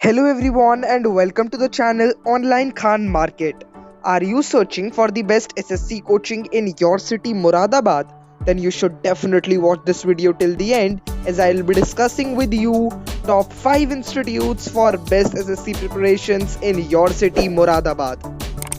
Hello everyone and welcome to the channel Online Khan Market. Are you searching for the best SSC coaching in your city Moradabad? Then you should definitely watch this video till the end as I will be discussing with you top 5 institutes for best SSC preparations in your city Moradabad.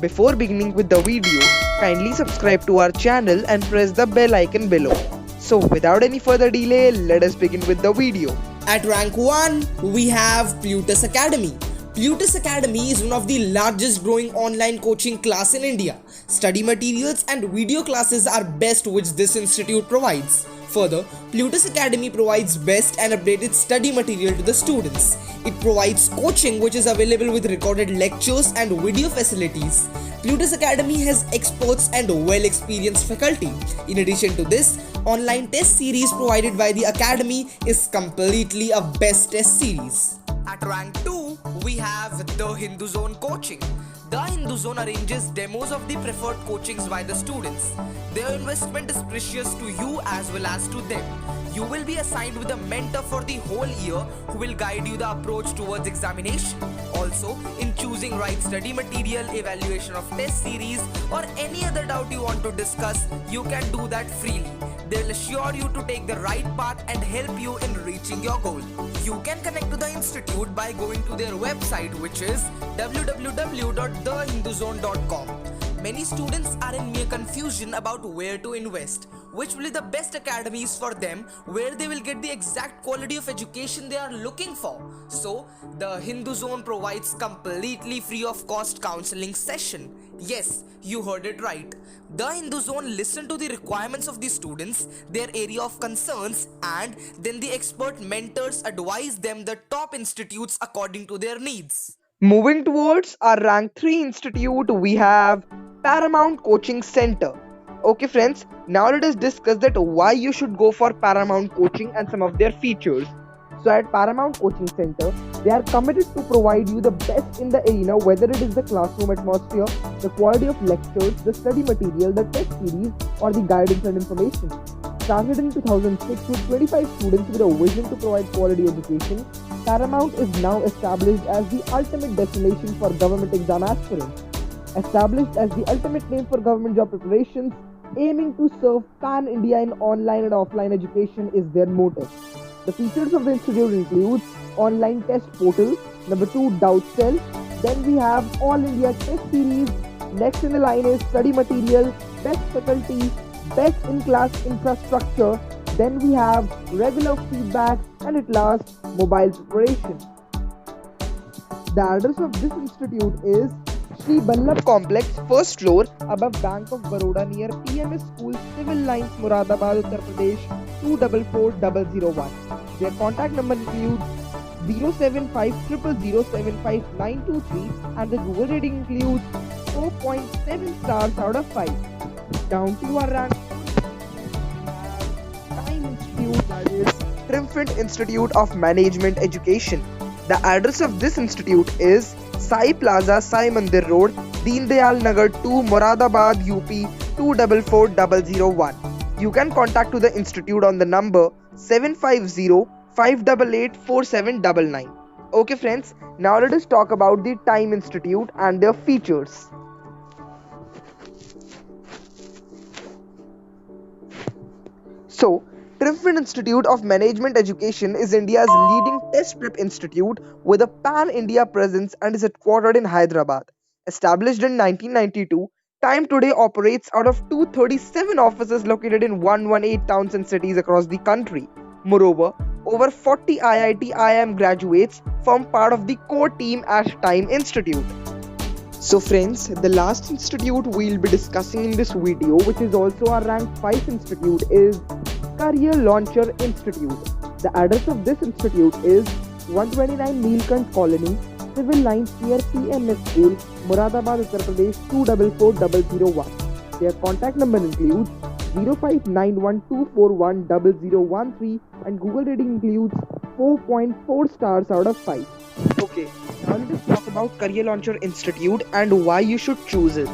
Before beginning with the video, kindly subscribe to our channel and press the bell icon below. So without any further delay, let us begin with the video. At rank 1, we have Plutus Academy. Plutus Academy is one of the largest growing online coaching class in India. Study materials and video classes are best which this institute provides. Further, Plutus Academy provides best and updated study material to the students. It provides coaching which is available with recorded lectures and video facilities. Plutus Academy has experts and well-experienced faculty. In addition to this, online test series provided by the Academy is completely a best test series. At rank 2, we have the Hindu Zone Coaching. The Hindu Zone arranges demos of the preferred coachings by the students. Their investment is precious to you as well as to them. You will be assigned with a mentor for the whole year who will guide you the approach towards examination. Also, in choosing right study material, evaluation of test series or any other doubt you want to discuss, you can do that freely. They'll assure you to take the right path and help you in reaching your goal. You can connect to the institute by going to their website, which is www.thehinduzone.com. Many students are in mere confusion about where to invest, which will be the best academies for them, where they will get the exact quality of education they are looking for. So, the Hindu Zone provides completely free of cost counseling session. Yes, you heard it right. The Hindu Zone listen to the requirements of the students, their area of concerns, and then the expert mentors advise them the top institutes according to their needs. Moving towards our rank 3 institute, we have Paramount Coaching Center. Okay friends, now let us discuss that why you should go for Paramount Coaching and some of their features. So at Paramount Coaching Center, they are committed to provide you the best in the arena, whether it is the classroom atmosphere, the quality of lectures, the study material, the test series or the guidance and information. Started in 2006 with 25 students with a vision to provide quality education, Paramount is now established as the ultimate destination for government exam aspirants. Established as the ultimate name for government job preparations, aiming to serve pan-India in online and offline education is their motive. The features of the institute include online test portal, number 2 doubt cell, then we have all India test series, next in the line is study material, best faculty, best in-class infrastructure, then we have regular feedback and at last mobile preparation. The address of this institute is Sri Ballabh Complex, first floor, above Bank of Baroda near PMS School, Civil Lines, Moradabad, Uttar Pradesh 244001. Their contact number includes 07500075923 and the Google rating includes 4.7 stars out of 5. Down to our rank, Time Institute, that is Triumphant Institute of Management Education. The address of this institute is Sai Plaza, Sai Mandir Road, Deen Dayal Nagar 2, Moradabad, UP 244001. You can contact to the institute on the number 750-588-4799. Okay friends, now let us talk about the Time Institute and their features. So, Triumphant Institute of Management Education is India's leading test prep institute with a pan-India presence and is headquartered in Hyderabad. Established in 1992, Time today operates out of 237 offices located in 118 towns and cities across the country. Moreover, over 40 IIT IIM graduates form part of the core team at Time Institute. So friends, the last institute we'll be discussing in this video, which is also our rank 5 institute, is Career Launcher Institute. The address of this institute is 129 Neelkanth Colony, Civil Lines near PMS School, Moradabad, Uttar Pradesh 244001. Their contact number includes 059124100013 and Google rating includes 4.4 stars out of 5. Okay, now let us talk about Career Launcher Institute and why you should choose it.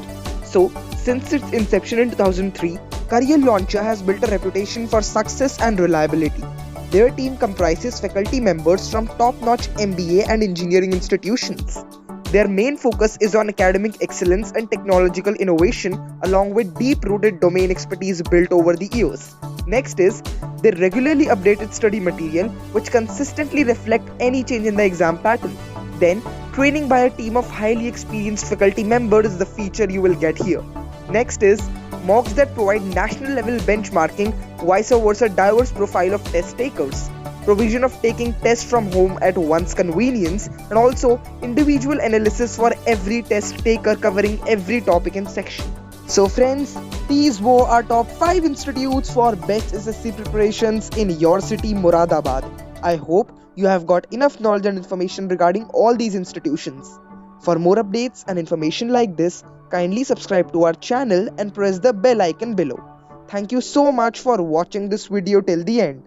So, since its inception in 2003, Career Launcher has built a reputation for success and reliability. Their team comprises faculty members from top-notch MBA and engineering institutions. Their main focus is on academic excellence and technological innovation, along with deep-rooted domain expertise built over the years. Next is the regularly updated study material, which consistently reflect any change in the exam pattern. Then, training by a team of highly experienced faculty members is the feature you will get here. Next is mocks that provide national level benchmarking, vice versa diverse profile of test takers, provision of taking tests from home at one's convenience, and also individual analysis for every test taker covering every topic and section. So friends, these were our top 5 institutes for best SSC preparations in your city, Moradabad. I hope you have got enough knowledge and information regarding all these institutions. For more updates and information like this, kindly subscribe to our channel and press the bell icon below. Thank you so much for watching this video till the end.